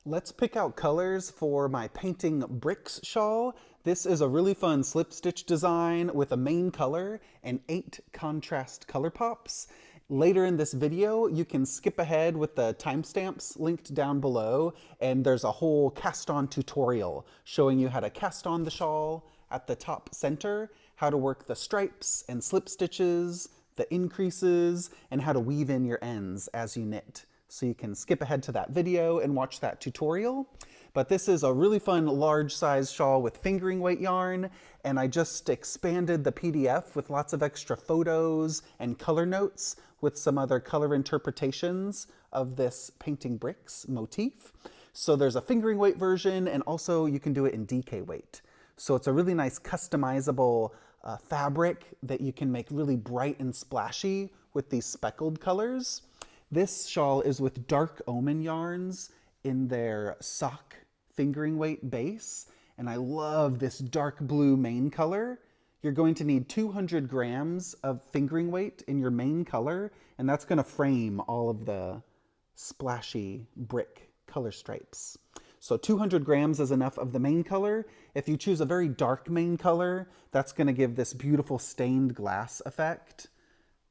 Let's pick out colors for my Painting Bricks shawl. This is a really fun slip stitch design with a main color and 8 contrast color pops. Later in this video, you can skip ahead with the timestamps linked down below, and there's a whole cast on tutorial showing you how to cast on the shawl at the top center, how to work the stripes and slip stitches, the increases, and how to weave in your ends as you knit. So you can skip ahead to that video and watch that tutorial. But this is a really fun large size shawl with fingering weight yarn, and I just expanded the PDF with lots of extra photos and color notes with some other color interpretations of this Painting Bricks motif. So there's a fingering weight version, and also you can do it in DK weight. So it's a really nice customizable fabric that you can make really bright and splashy with these speckled colors. This shawl is with dark omen yarns in their sock fingering weight base, and I love this dark blue main color. You're going to need 200 grams of fingering weight in your main color, and that's going to frame all of the splashy brick color stripes. So 200 grams is enough of the main color. If you choose a very dark main color, that's going to give this beautiful stained glass effect.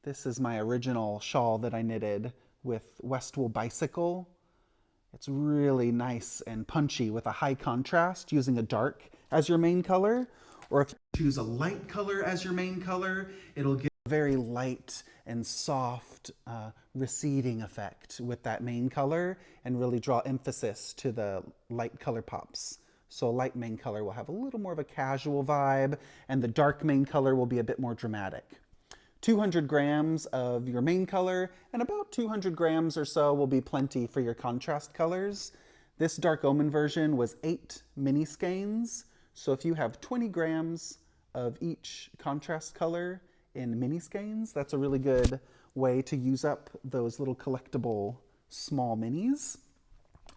This is my original shawl that I knitted with Westwool Bicycle. It's really nice and punchy with a high contrast using a dark as your main color. Or if you choose a light color as your main color, it'll give a very light and soft receding effect with that main color and really draw emphasis to the light color pops. So a light main color will have a little more of a casual vibe, and the dark main color will be a bit more dramatic. 200 grams of your main color, and about 200 grams or so will be plenty for your contrast colors. This dark omen version was 8 mini skeins, so if you have 20 grams of each contrast color in mini skeins, that's a really good way to use up those little collectible small minis.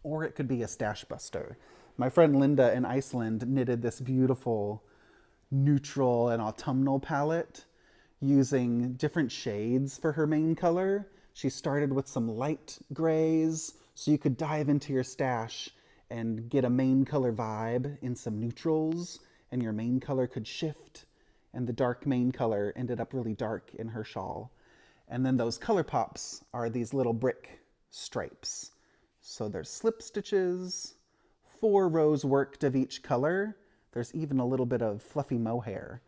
Or it could be a stash buster. My friend Linda in Iceland knitted this beautiful neutral and autumnal palette using different shades for her main color. She started with some light grays, so you could dive into your stash and get a main color vibe in some neutrals, and your main color could shift, and the dark main color ended up really dark in her shawl. And then those color pops are these little brick stripes. So there's slip stitches, 4 rows worked of each color. There's even a little bit of fluffy mohair.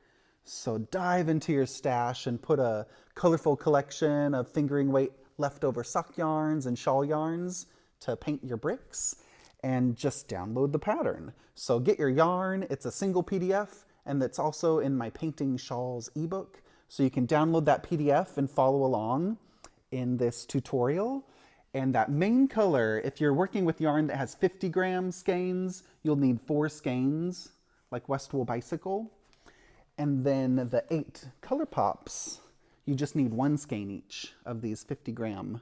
So dive into your stash and put a colorful collection of fingering weight leftover sock yarns and shawl yarns to paint your bricks, and just download the pattern. So get your yarn, it's a single PDF, and it's also in my Painting Shawls ebook. So you can download that PDF and follow along in this tutorial. And that main color, if you're working with yarn that has 50 gram skeins, you'll need 4 skeins, like Westwool Bicycle. And then the 8 color pops, you just need 1 skein each of these 50 gram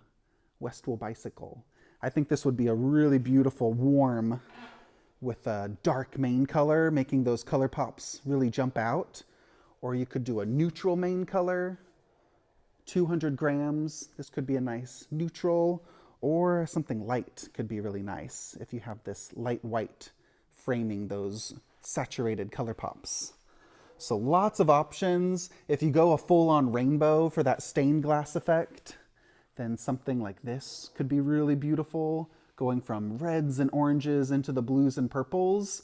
Westwool Bicycle. I think this would be a really beautiful warm with a dark main color, making those color pops really jump out. Or you could do a neutral main color, 200 grams. This could be a nice neutral, or something light could be really nice if you have this light white framing those saturated color pops. So lots of options. If you go a full-on rainbow for that stained glass effect, then something like this could be really beautiful, going from reds and oranges into the blues and purples.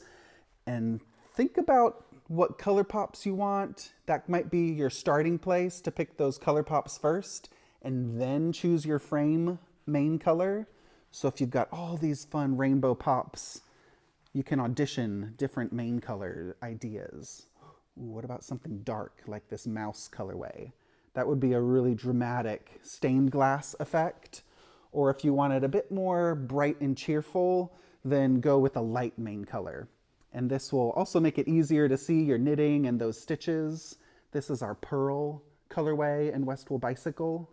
And think about what color pops you want. That might be your starting place to pick those color pops first, and then choose your frame main color. So if you've got all these fun rainbow pops, you can audition different main color ideas. Ooh, what about something dark like this mouse colorway? That would be a really dramatic stained glass effect. Or if you wanted a bit more bright and cheerful, then go with a light main color. And this will also make it easier to see your knitting and those stitches. This is our pearl colorway in Westwool Bicycle.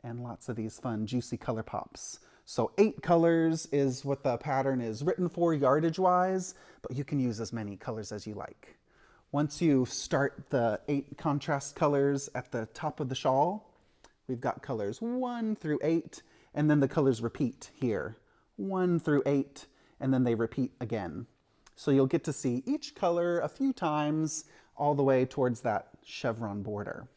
And lots of these fun juicy color pops. So 8 colors is what the pattern is written for yardage wise, but you can use as many colors as you like. Once you start the 8 contrast colors at the top of the shawl, we've got colors 1 through 8, and then the colors repeat here, 1 through 8, and then they repeat again. So you'll get to see each color a few times all the way towards that chevron border.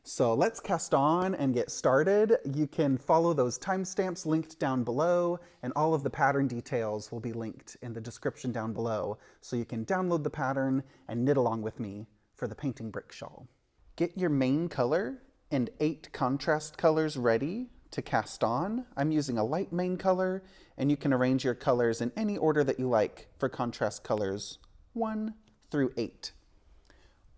So let's cast on and get started. You can follow those timestamps linked down below, and all of the pattern details will be linked in the description down below, so you can download the pattern and knit along with me for the Painting Bricks Shawl. Get your main color and 8 contrast colors ready to cast on. I'm using a light main color, and you can arrange your colors in any order that you like for contrast colors 1 through 8.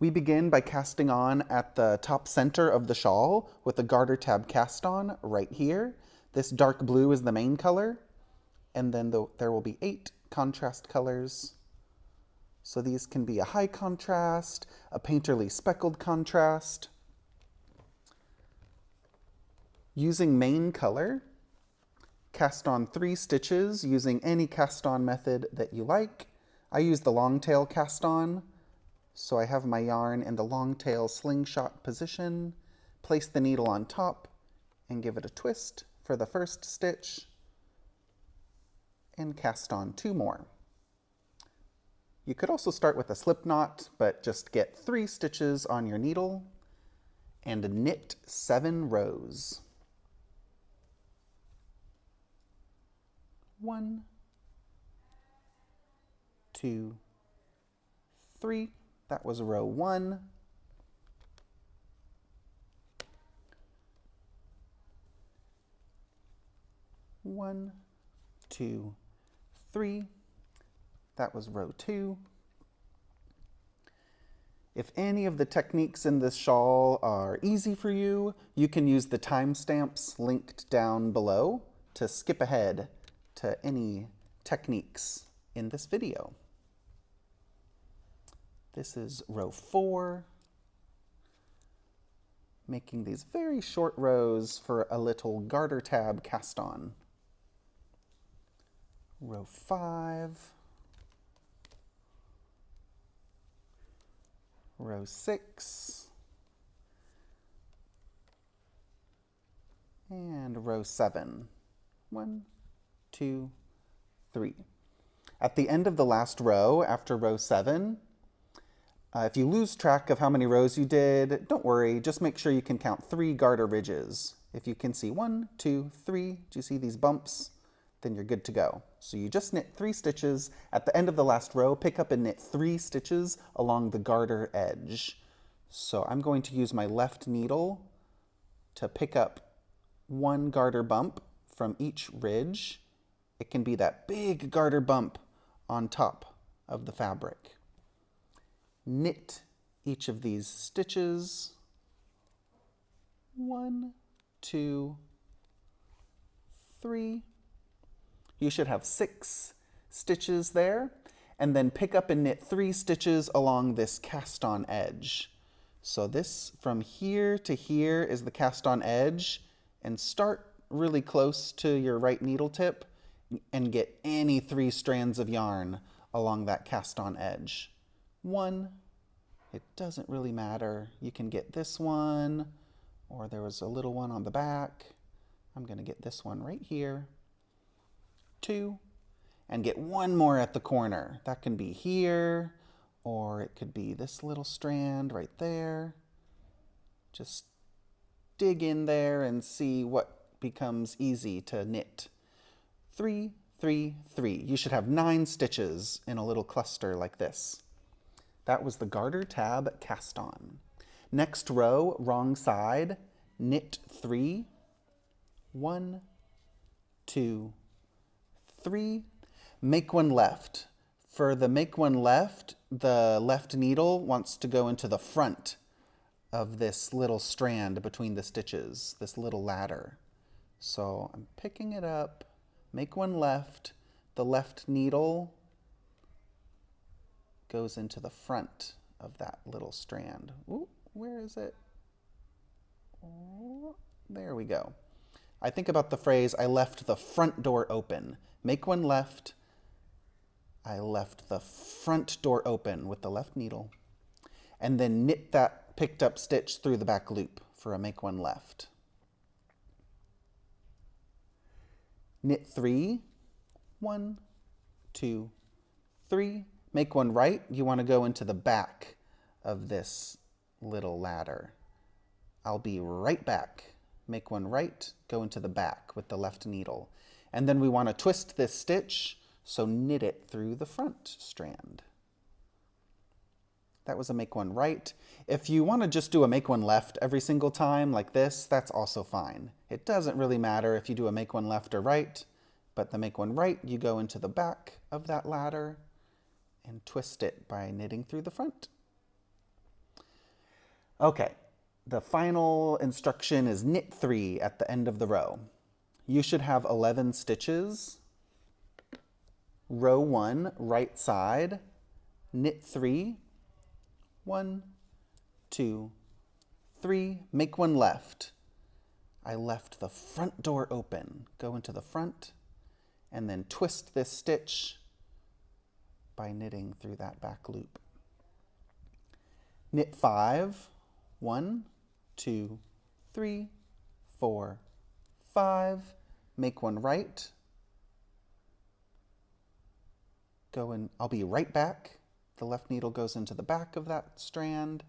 We begin by casting on at the top center of the shawl with the garter tab cast on right here. This dark blue is the main color, and then there will be 8 contrast colors. So these can be a high contrast, a painterly speckled contrast. Using main color, cast on 3 stitches using any cast on method that you like. I use the long tail cast on. So I have my yarn in the long tail slingshot position, place the needle on top, and give it a twist for the first stitch, and cast on 2 more. You could also start with a slip knot, but just get 3 stitches on your needle, and knit 7 rows. 1, 2, 3. That was row 1. 1, 2, 3. That was row 2. If any of the techniques in this shawl are easy for you, you can use the timestamps linked down below to skip ahead to any techniques in this video. This is row 4, making these very short rows for a little garter tab cast on. Row 5, row 6, and row 7. 1, 2, 3. At the end of the last row, after row 7, if you lose track of how many rows you did, don't worry, just make sure you can count 3 garter ridges. If you can see 1, 2, 3, do you see these bumps? Then you're good to go. So you just knit 3 stitches. At the end of the last row, pick up and knit 3 stitches along the garter edge. So I'm going to use my left needle to pick up 1 garter bump from each ridge. It can be that big garter bump on top of the fabric. Knit each of these stitches. 1, 2, 3. You should have 6 stitches there, and then pick up and knit 3 stitches along this cast on edge. So this from here to here is the cast on edge, and start really close to your right needle tip and get any 3 strands of yarn along that cast on edge. 1, it doesn't really matter. You can get this one, or there was a little one on the back. I'm going to get this one right here. 2, and get 1 more at the corner. That can be here, or it could be this little strand right there. Just dig in there and see what becomes easy to knit. 3, 3, 3. You should have 9 stitches in a little cluster like this. That was the garter tab cast on. Next row, wrong side, knit 3. 1, 2, 3. Make 1 left. For the make 1 left, the left needle wants to go into the front of this little strand between the stitches, this little ladder. So I'm picking it up, make 1 left, the left needle goes into the front of that little strand. Ooh, where is it? Oh, there we go. I think about the phrase, I left the front door open. Make 1 left, I left the front door open with the left needle, and then knit that picked up stitch through the back loop for a make 1 left. Knit 3, 1, 2, 3. Make one right. You want to go into the back of this little ladder. I'll be right back. Make one right, go into the back with the left needle. And then we want to twist this stitch, so knit it through the front strand. That was a make one right. If you want to just do a make one left every single time like this, that's also fine. It doesn't really matter if you do a make one left or right, but the make one right, you go into the back of that ladder and twist it by knitting through the front. Okay, the final instruction is knit 3 at the end of the row. You should have 11 stitches. Row 1, right side, knit 3, 1, 2, 3, make one left. I left the front door open. Go into the front and then twist this stitch by knitting through that back loop. Knit 5, 1, 2, 3, 4, 5, make one right. Go in, I'll be right back. The left needle goes into the back of that strand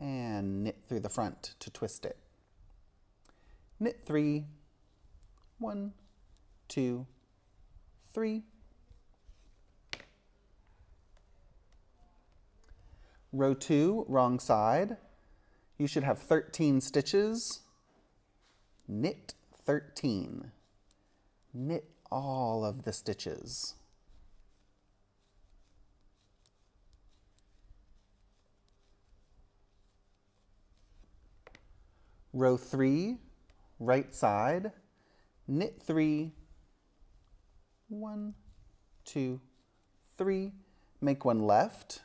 and knit through the front to twist it. Knit 3, 1, 2, 3. Row 2, wrong side. You should have 13 stitches. Knit 13. Knit all of the stitches. Row 3, right side, knit 3, 1, 2, 3, make one left.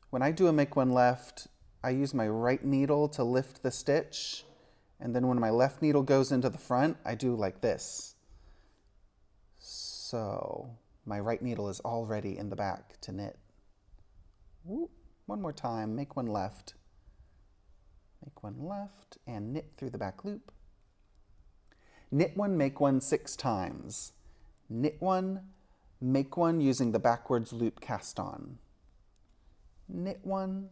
When I do a make one left, I use my right needle to lift the stitch, and then when my left needle goes into the front, I do like this. So my right needle is already in the back to knit. Woo. One more time, make one left. Make one left and knit through the back loop. Knit one, make one 6 times. Knit one, make one using the backwards loop cast on. Knit one,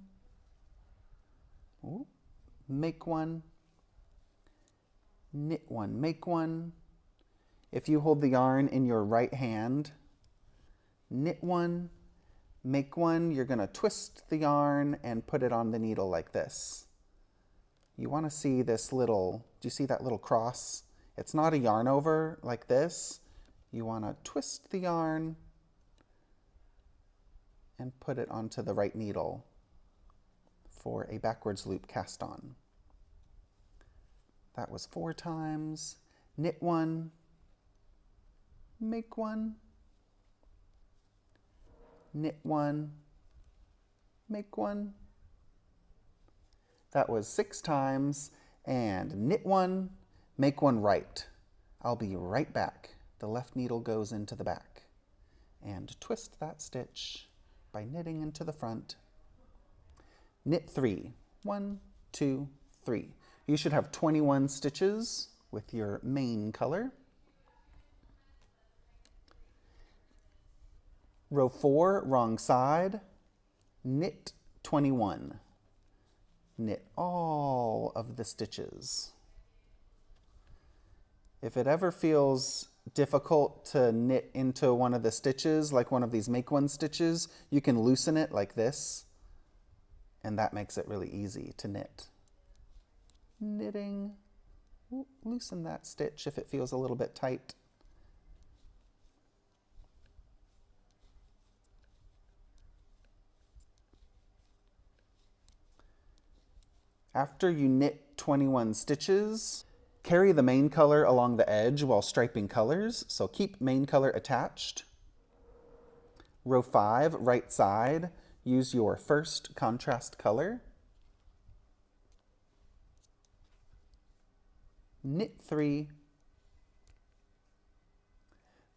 make one, knit one, make one. If you hold the yarn in your right hand, knit one, make one. You're going to twist the yarn and put it on the needle like this. You want to see this little, do you see that little cross? It's not a yarn over like this. You want to twist the yarn and put it onto the right needle for a backwards loop cast on. That was 4 times. Knit one, make one, knit one, make one. That was 6 times, and knit one, make one right. I'll be right back. The left needle goes into the back. And twist that stitch by knitting into the front. Knit 3, 1, 2, 3. You should have 21 stitches with your main color. Row 4, wrong side, knit 21. Knit all of the stitches. If it ever feels difficult to knit into one of the stitches, like one of these make one stitches, you can loosen it like this, and that makes it really easy to knit. Knitting, loosen that stitch if it feels a little bit tight. After you knit 21 stitches, carry the main color along the edge while striping colors, so keep main color attached. Row 5, right side, use your first contrast color. Knit 3,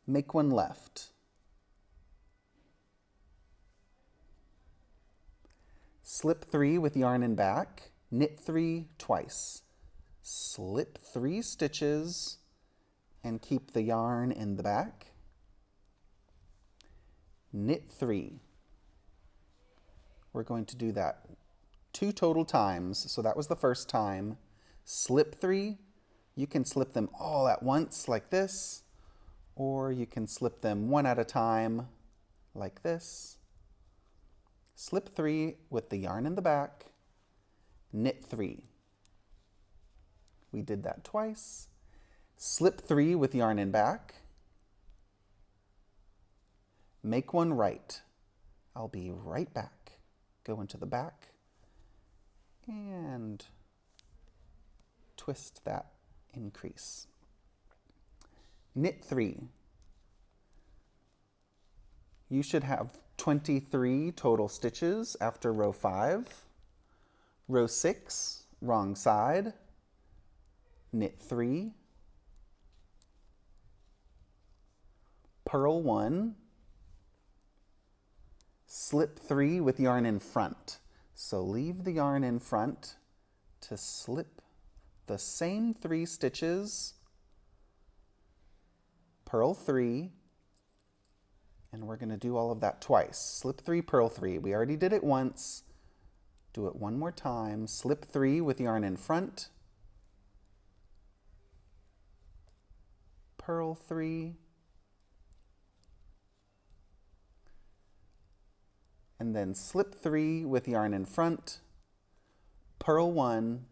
make one left. Slip 3 with yarn in back. Knit 3 twice. Slip 3 stitches and keep the yarn in the back. knit 3. We're going to do that 2 total times. So that was the first time. Slip 3. You can slip them all at once like this, or you can slip them one at a time like this. Slip 3 with the yarn in the back, knit 3. We did that twice. Slip 3 with yarn in back, make one right. I'll be right back. Go into the back and twist that increase. Knit 3. You should have 23 total stitches after row 5. Row 6, wrong side, knit 3, purl 1, slip 3 with yarn in front. So leave the yarn in front to slip the same 3 stitches, purl 3, and we're going to do all of that twice. Slip 3, purl 3. We already did it once. Do it one more time. Slip 3 with yarn in front, purl 3, and then slip 3 with yarn in front, purl 1,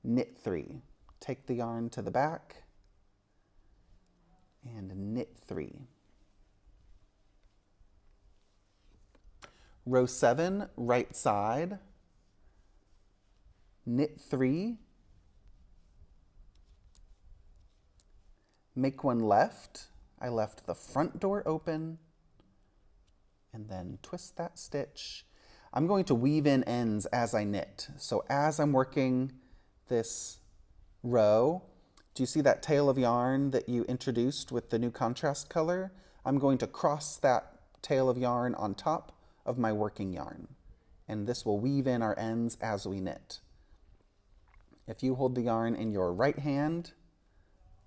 knit 3. Take the yarn to the back and knit 3. Row 7, right side, knit 3, make one left. I left the front door open, and then twist that stitch. I'm going to weave in ends as I knit. So as I'm working this row, do you see that tail of yarn that you introduced with the new contrast color? I'm going to cross that tail of yarn on top of my working yarn, and this will weave in our ends as we knit. If you hold the yarn in your right hand,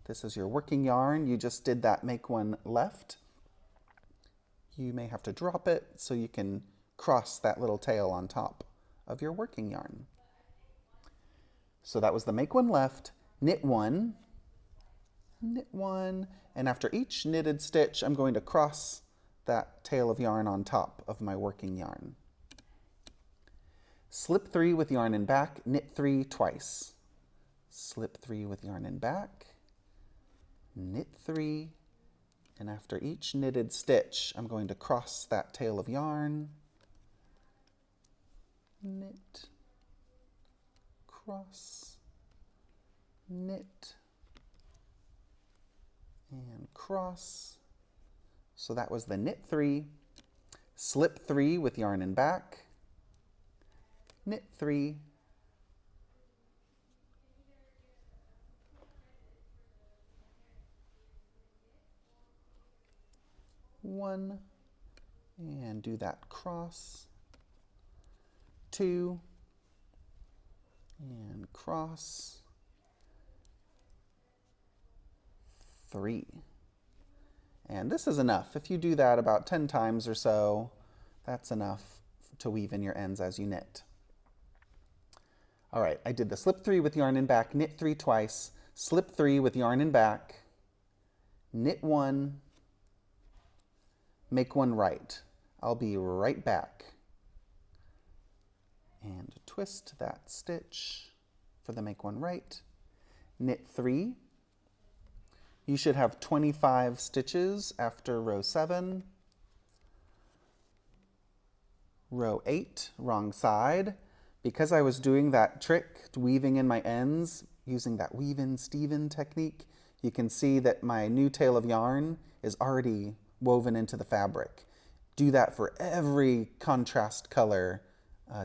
this is your working yarn, you just did that make one left. You may have to drop it so you can cross that little tail on top of your working yarn. So that was the make one left, knit 1, and after each knitted stitch, I'm going to cross that tail of yarn on top of my working yarn. Slip 3 with yarn in back, knit 3 twice. Slip 3 with yarn in back, knit 3, and after each knitted stitch, I'm going to cross that tail of yarn, knit, cross, knit, and cross. So that was the knit 3, slip 3 with yarn in back, knit 3, one, and do that cross, 2, and cross, 3. And this is enough. If you do that about 10 times or so, that's enough to weave in your ends as you knit. All right, I did the slip 3 with yarn in back, knit 3 twice, slip 3 with yarn in back, knit 1, make one right. I'll be right back. And twist that stitch for the make one right, knit 3. You should have 25 stitches after row 7. Row 8, wrong side. Because I was doing that trick, weaving in my ends, using that weave-in Steven technique, you can see that my new tail of yarn is already woven into the fabric. Do that for every contrast color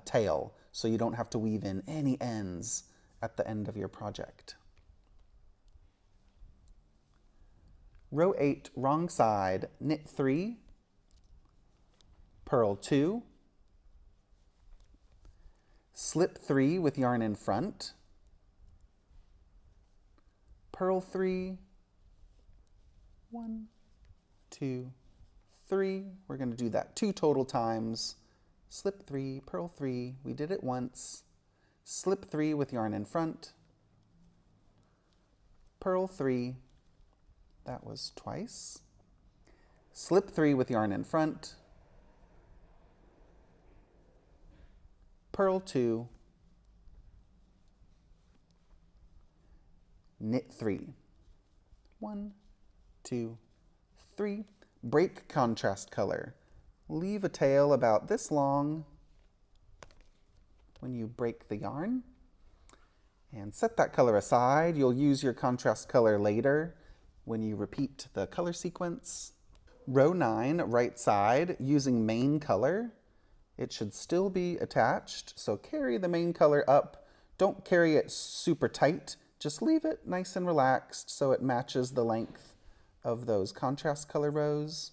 tail, so you don't have to weave in any ends at the end of your project. Row 8, wrong side, knit 3, purl 2, slip 3 with yarn in front, purl 3, 1, 2, 3. We're going to do that 2 total times. Slip 3, purl 3. We did it once. Slip 3 with yarn in front. Purl 3. That was twice. Slip 3 with yarn in front. Purl 2. Knit 3. 1, 2, 3. Break contrast color. Leave a tail about this long when you break the yarn. And set that color aside. You'll use your contrast color later when you repeat the color sequence. Row 9, right side, using main color. It should still be attached, so carry the main color up. Don't carry it super tight. Just leave it nice and relaxed so it matches the length of those contrast color rows.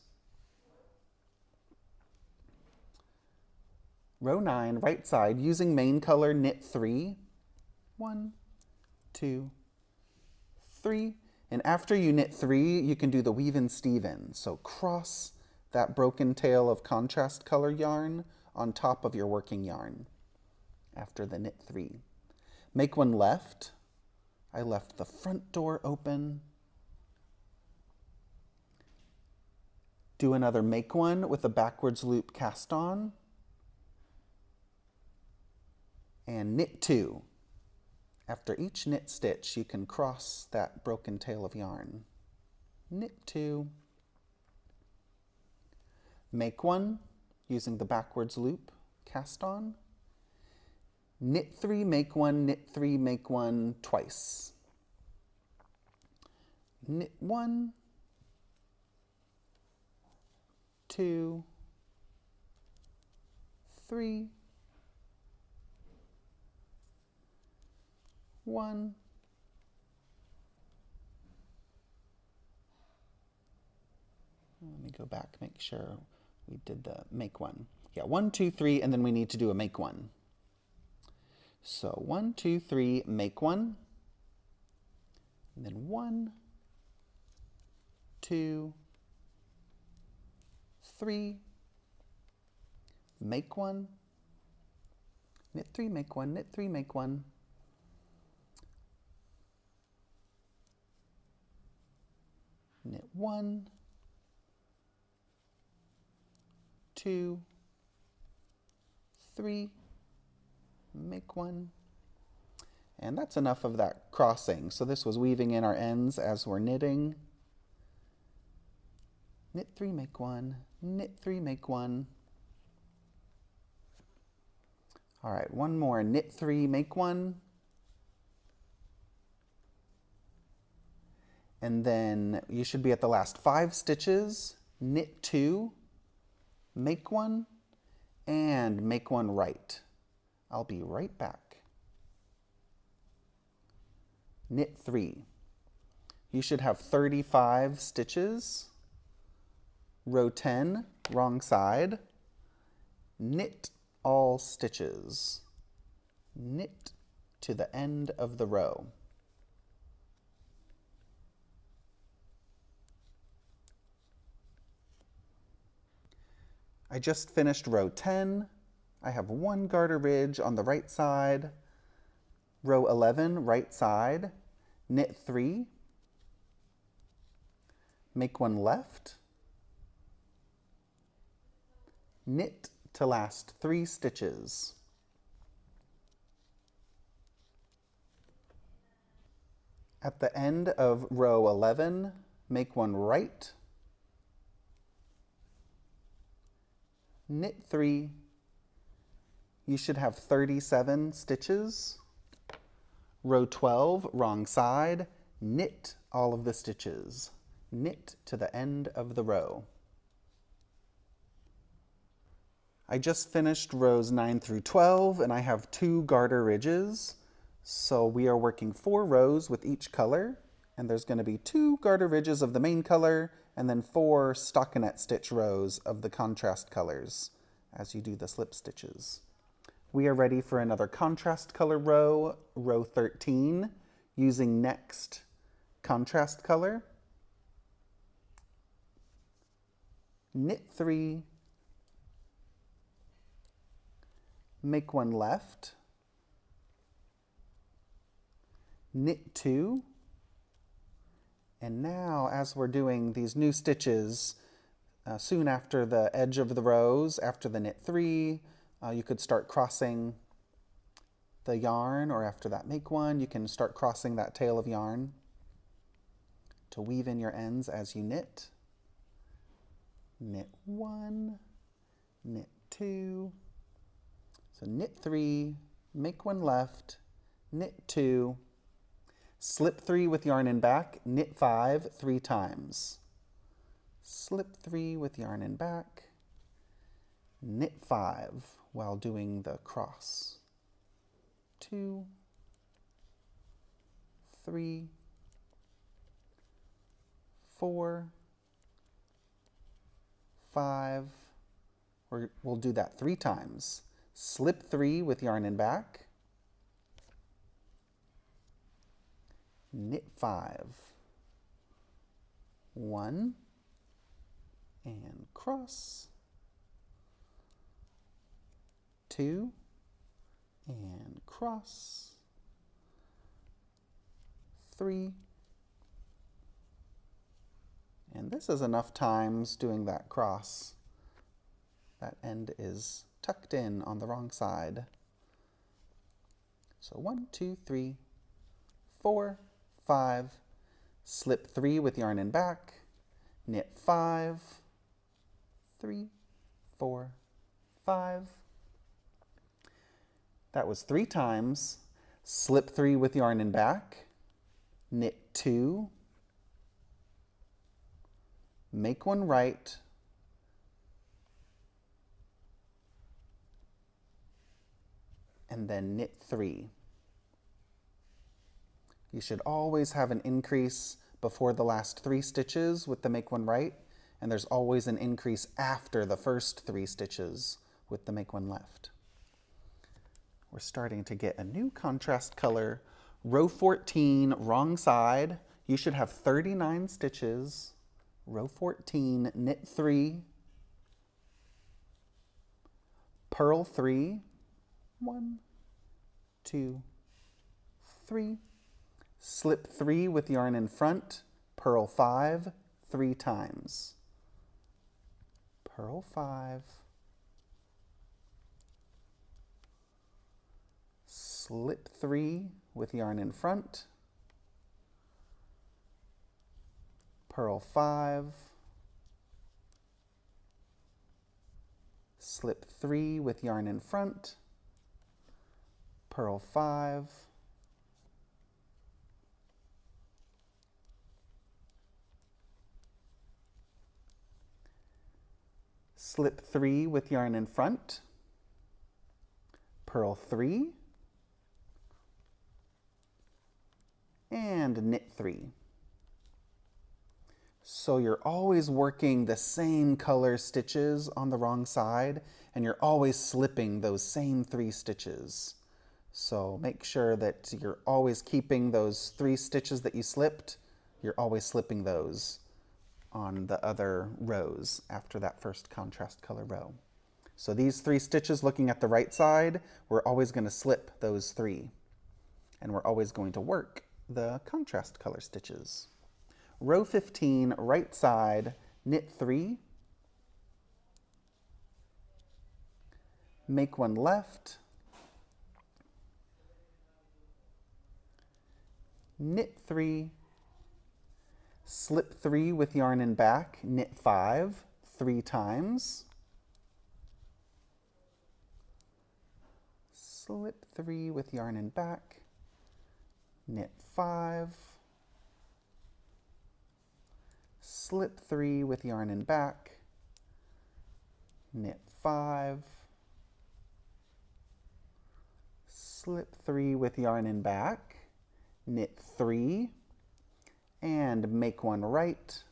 Row 9, right side, using main color, knit 3. 1, 2, 3. And after you knit 3, you can do the weave in Steven. So cross that broken tail of contrast color yarn on top of your working yarn after the knit 3. Make one left. I left the front door open. Do another make one with a backwards loop cast on. And knit 2. After each knit stitch, you can cross that broken tail of yarn. Knit 2. Make one using the backwards loop cast on. Knit 3, make 1, knit 3, make 1 twice. Knit 1, 2, 3, 1, let me go back, make sure we did the make one. Yeah, 1, 2, 3, and then we need to do a make one. So 1, 2, 3, make one, and then 1, 2, 3, make one, knit 3, make 1, knit 3, make 1, knit 1, 2, 3, make 1. And that's enough of that crossing. So this was weaving in our ends as we're knitting. Knit 3, make 1, knit 3, make 1. All right, one more, knit 3, make 1. And then you should be at the last 5 stitches, knit 2, make 1, and make 1 right. I'll be right back. Knit 3. You should have 35 stitches. Row 10, wrong side. Knit all stitches. Knit to the end of the row. I just finished row 10. I have 1 garter ridge on the right side. Row 11, right side, knit 3, make 1 left, knit to last 3 stitches. At the end of row 11, make 1 right, knit 3. You should have 37 stitches. Row 12, wrong side, knit all of the stitches. Knit to the end of the row. I just finished rows 9 through 12 and I have 2 garter ridges. So we are working 4 rows with each color, and there's going to be 2 garter ridges of the main color and then 4 stockinette stitch rows of the contrast colors as you do the slip stitches. We are ready for another contrast color row, row 13, using next contrast color. knit 3, make 1 left, knit 2, and now as we're doing these new stitches, soon after the edge of the rows, after the knit 3, you could start crossing the yarn, or after that make 1, you can start crossing that tail of yarn to weave in your ends as you knit. Knit 1, knit 2, so knit 3, make 1 left, knit 2, slip 3 with yarn in back, knit 5 3 times. Slip 3 with yarn in back, knit 5 while doing the cross. 2, 3, 4, 5. We'll do that 3 times. Slip 3 with yarn in back, knit 5, 1, and cross, 2, and cross, 3, and this is enough times doing that cross. That end is tucked in on the wrong side. So 1, 2, 3, 4, 5, slip 3 with yarn in back, knit 5, 3, 4, 5. That was 3 times. Slip 3 with yarn in back, knit 2, make 1 right, and then knit 3. You should always have an increase before the last 3 stitches with the make 1 right, and there's always an increase after the first 3 stitches with the make 1 left. We're starting to get a new contrast color. Row 14, wrong side. You should have 39 stitches. Row 14, knit 3, purl 3, 1, 2, 3, slip 3 with yarn in front, purl 5 3 times. Purl 5, slip 3 with yarn in front, purl 5, slip 3 with yarn in front, purl 5, slip 3 with yarn in front, purl 3, and knit 3. So you're always working the same color stitches on the wrong side, and you're always slipping those same 3 stitches. So make sure that you're always keeping those 3 stitches that you slipped, you're always slipping those on the other rows after that first contrast color row. So these 3 stitches looking at the right side, we're always going to slip those 3. And we're always going to work the contrast color stitches. Row 15, right side, knit 3, make 1 left, knit 3, slip 3 with yarn in back, knit 5 3 times, slip 3 with yarn in back, knit 5, slip 3 with yarn in back, knit 5, slip 3 with yarn in back, knit 3, and make 1 right,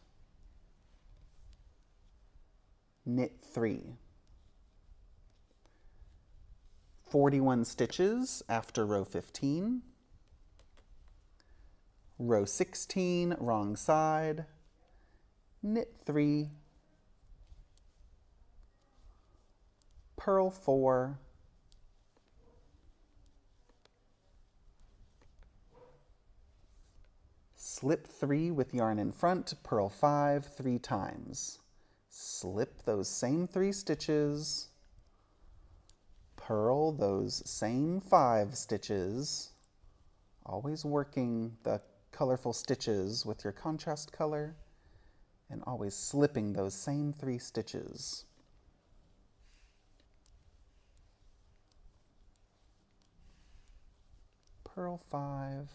knit 3. 41 stitches after row 15. Row 16, wrong side, knit 3, purl 4, slip 3 with yarn in front, purl 5 3 times. Slip those same 3 stitches, purl those same 5 stitches, always working the colorful stitches with your contrast color, and always slipping those same 3 stitches. Purl 5,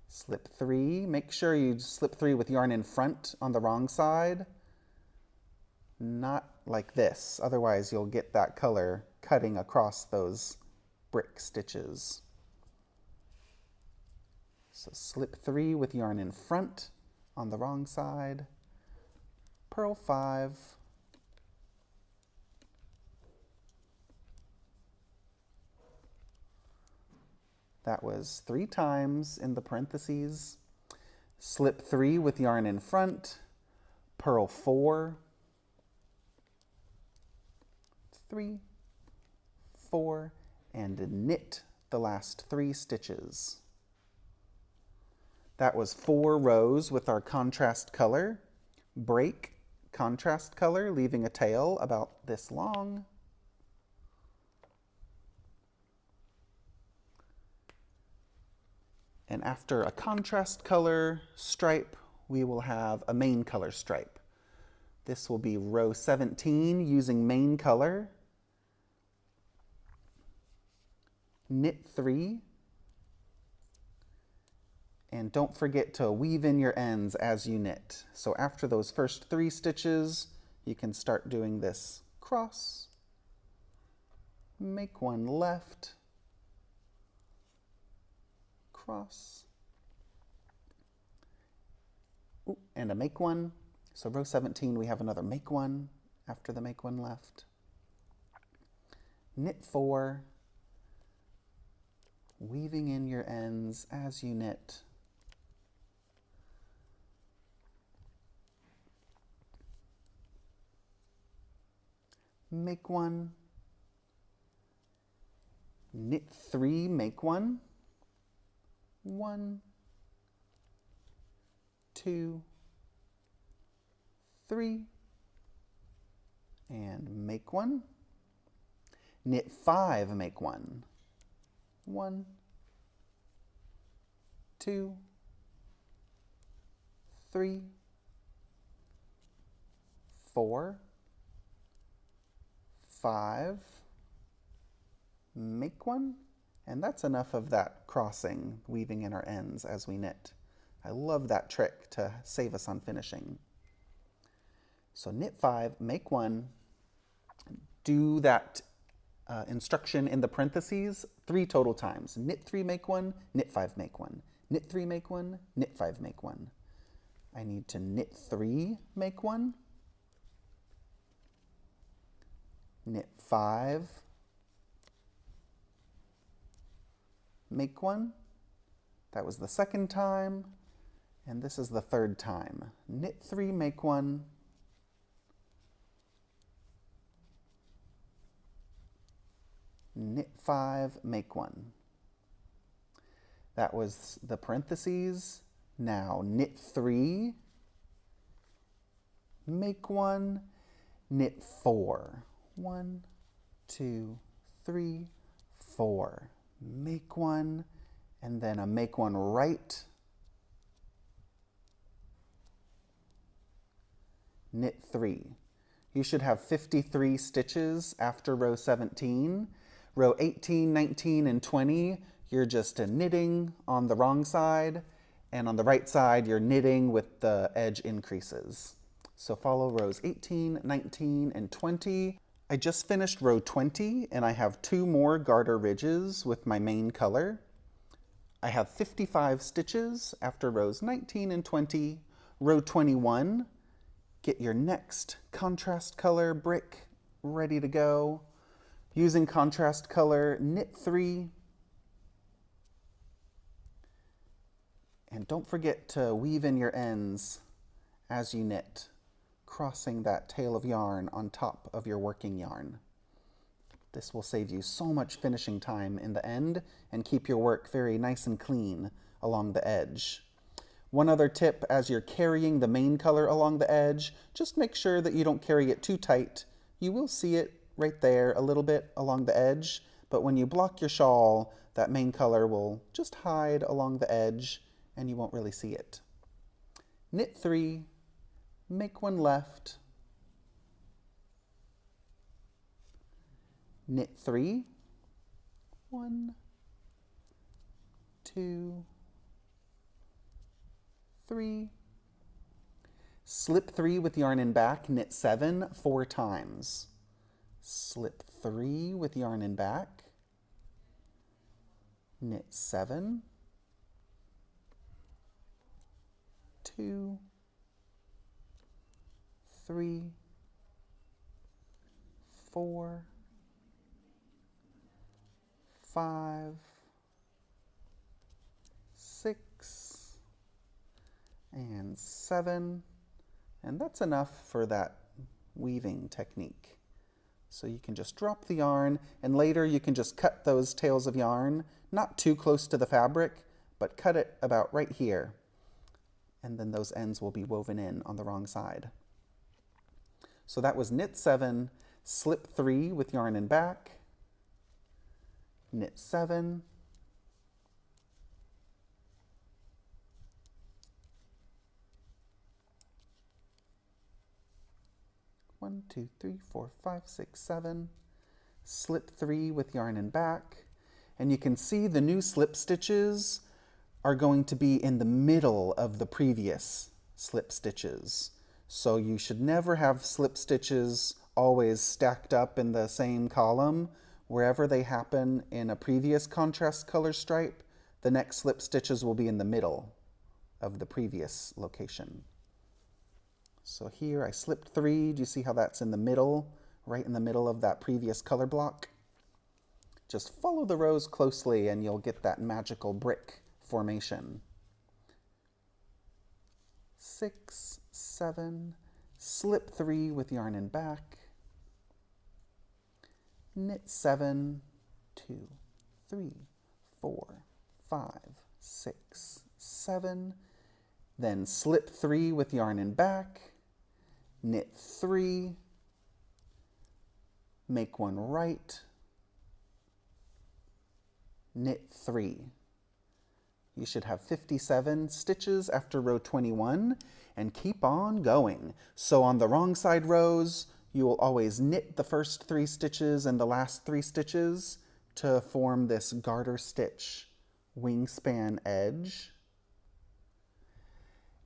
slip 3. Make sure you slip 3 with yarn in front on the wrong side, not like this, otherwise you'll get that color cutting across those brick stitches. So slip 3 with yarn in front on the wrong side, purl 5, that was 3 times in the parentheses, slip 3 with yarn in front, purl 4, 3, 4, and knit the last 3 stitches. That was 4 rows with our contrast color. Break contrast color, leaving a tail about this long. And after a contrast color stripe, we will have a main color stripe. This will be row 17 using main color. Knit 3. And don't forget to weave in your ends as you knit. So after those first 3 stitches, you can start doing this cross, make 1 left, cross, ooh, and a make 1. So row 17, we have another make 1 after the make 1 left. Knit 4, weaving in your ends as you knit. Make 1, knit 3, make 1, 1, 2, 3, and make 1, knit 5, make 1, 1, 2, 3, 4, 5, make 1, and that's enough of that crossing, weaving in our ends as we knit. I love that trick to save us on finishing. So knit 5, make 1, do that instruction in the parentheses 3 total times. Knit 3, make 1, knit 5, make 1, knit 3, make 1, knit 5, make 1. I need to knit 3, make 1, knit 5, make 1. That was the second time, and this is the third time. Knit 3, make 1, knit 5, make 1. That was the parentheses. Now knit 3, make 1, knit 4. 1, 2, 3, 4. Make 1, and then a make 1 right. Knit 3. You should have 53 stitches after row 17. Row 18, 19, and 20, you're just knitting on the wrong side, and on the right side, you're knitting with the edge increases. So follow rows 18, 19, and 20. I just finished row 20, and I have 2 more garter ridges with my main color. I have 55 stitches after rows 19 and 20. Row 21, get your next contrast color brick ready to go. Using contrast color, knit 3. And don't forget to weave in your ends as you knit, crossing that tail of yarn on top of your working yarn. This will save you so much finishing time in the end and keep your work very nice and clean along the edge. One other tip, as you're carrying the main color along the edge, just make sure that you don't carry it too tight. You will see it right there a little bit along the edge, but when you block your shawl, that main color will just hide along the edge and you won't really see it. Knit 3, make one left, knit 3, 1, 2, 3, slip 3 with yarn in back, knit 7 4 times. Slip 3 with yarn in back, knit 7, 2, 3, 4, 5, 6, and 7, and that's enough for that weaving technique. So you can just drop the yarn, and later you can just cut those tails of yarn, not too close to the fabric, but cut it about right here. And then those ends will be woven in on the wrong side. So that was knit 7, slip 3 with yarn in back, knit 7, one, 2, 3, 4, 5, 6, 7, slip 3 with yarn in back, and you can see the new slip stitches are going to be in the middle of the previous slip stitches. So you should never have slip stitches always stacked up in the same column. Wherever they happen in a previous contrast color stripe, the next slip stitches will be in the middle of the previous location. So here I slipped 3. Do you see how that's in the middle, right in the middle of that previous color block? Just follow the rows closely and you'll get that magical brick formation. 6, 7, slip 3 with yarn in back, knit 7, 2, 3, 4, 5, 6, 7, then slip 3 with yarn in back, knit 3, make one right, knit 3. You should have 57 stitches after row 21 and keep on going. So on the wrong side rows, you will always knit the first 3 stitches and the last 3 stitches to form this garter stitch wingspan edge.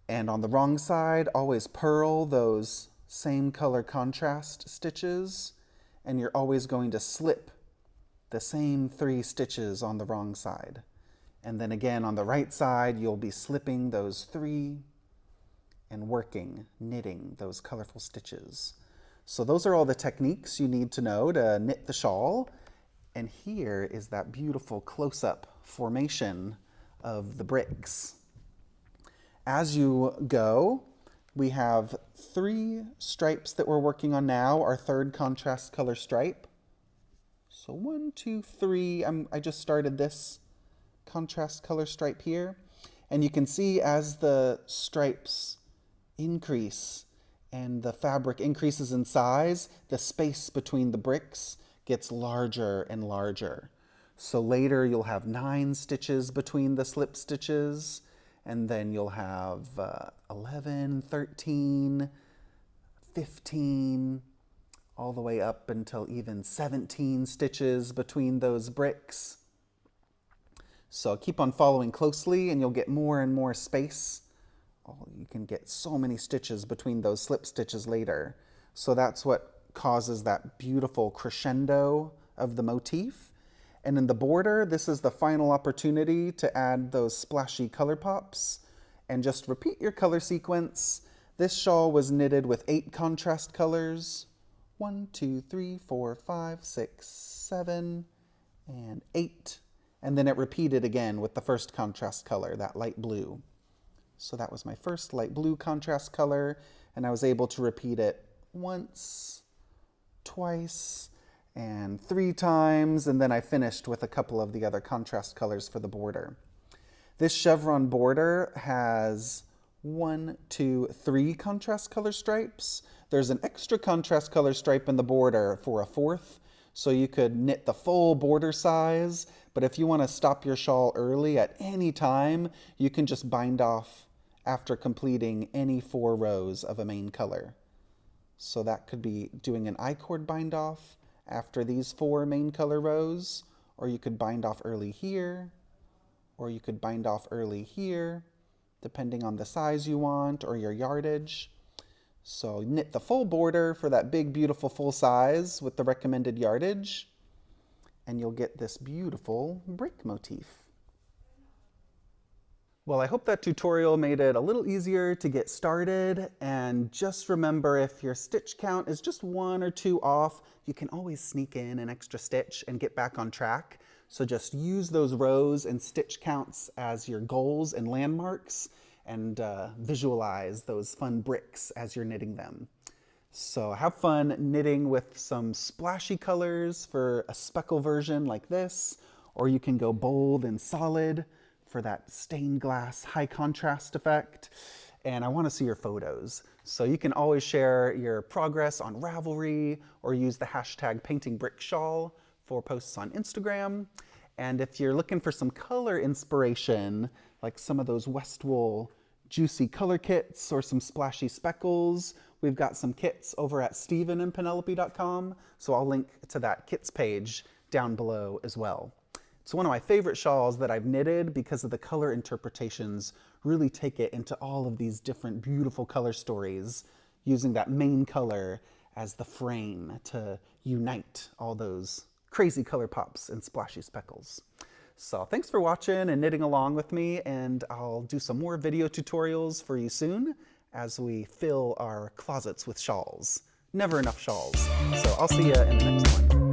And on the wrong side, always purl those same color contrast stitches, and you're always going to slip the same 3 stitches on the wrong side. And then again on the right side, you'll be slipping those 3 and working, knitting those colorful stitches. So those are all the techniques you need to know to knit the shawl. And here is that beautiful close-up formation of the bricks. As you go, we have 3 stripes that we're working on now, our third contrast color stripe. So 1, 2, 3, I just started this contrast color stripe here. And you can see as the stripes increase and the fabric increases in size, the space between the bricks gets larger and larger. So later you'll have 9 stitches between the slip stitches, and then you'll have 11, 13, 15, all the way up until even 17 stitches between those bricks. So keep on following closely and you'll get more and more space. Oh, you can get so many stitches between those slip stitches later. So that's what causes that beautiful crescendo of the motif. And in the border, this is the final opportunity to add those splashy color pops. And just repeat your color sequence. This shawl was knitted with 8 contrast colors. 1, 2, 3, 4, 5, 6, 7, and 8. And then it repeated again with the first contrast color, that light blue. So that was my first light blue contrast color, and I was able to repeat it once, twice, and 3 times, and then I finished with a couple of the other contrast colors for the border. This chevron border has 1, 2, 3 contrast color stripes. There's an extra contrast color stripe in the border for a 4th, so you could knit the full border size, but if you want to stop your shawl early at any time, you can just bind off after completing any 4 rows of a main color. So that could be doing an I-cord bind off after these 4 main color rows, or you could bind off early here, or you could bind off early here, depending on the size you want or your yardage. So knit the full border for that big, beautiful full size with the recommended yardage, and you'll get this beautiful brick motif. Well, I hope that tutorial made it a little easier to get started, and just remember, if your stitch count is just 1 or 2 off, you can always sneak in an extra stitch and get back on track. So just use those rows and stitch counts as your goals and landmarks, and visualize those fun bricks as you're knitting them. So have fun knitting with some splashy colors for a speckle version like this, or you can go bold and solid for that stained glass high contrast effect. And I want to see your photos. So you can always share your progress on Ravelry or use the hashtag Painting Bricks Shawl for posts on Instagram. And if you're looking for some color inspiration, like some of those Westwool juicy color kits or some splashy speckles, we've got some kits over at stephenandpenelope.com. So I'll link to that kits page down below as well. It's one of my favorite shawls that I've knitted because of the color interpretations really take it into all of these different beautiful color stories, using that main color as the frame to unite all those crazy color pops and splashy speckles. So thanks for watching and knitting along with me, and I'll do some more video tutorials for you soon as we fill our closets with shawls. Never enough shawls. So I'll see you in the next one.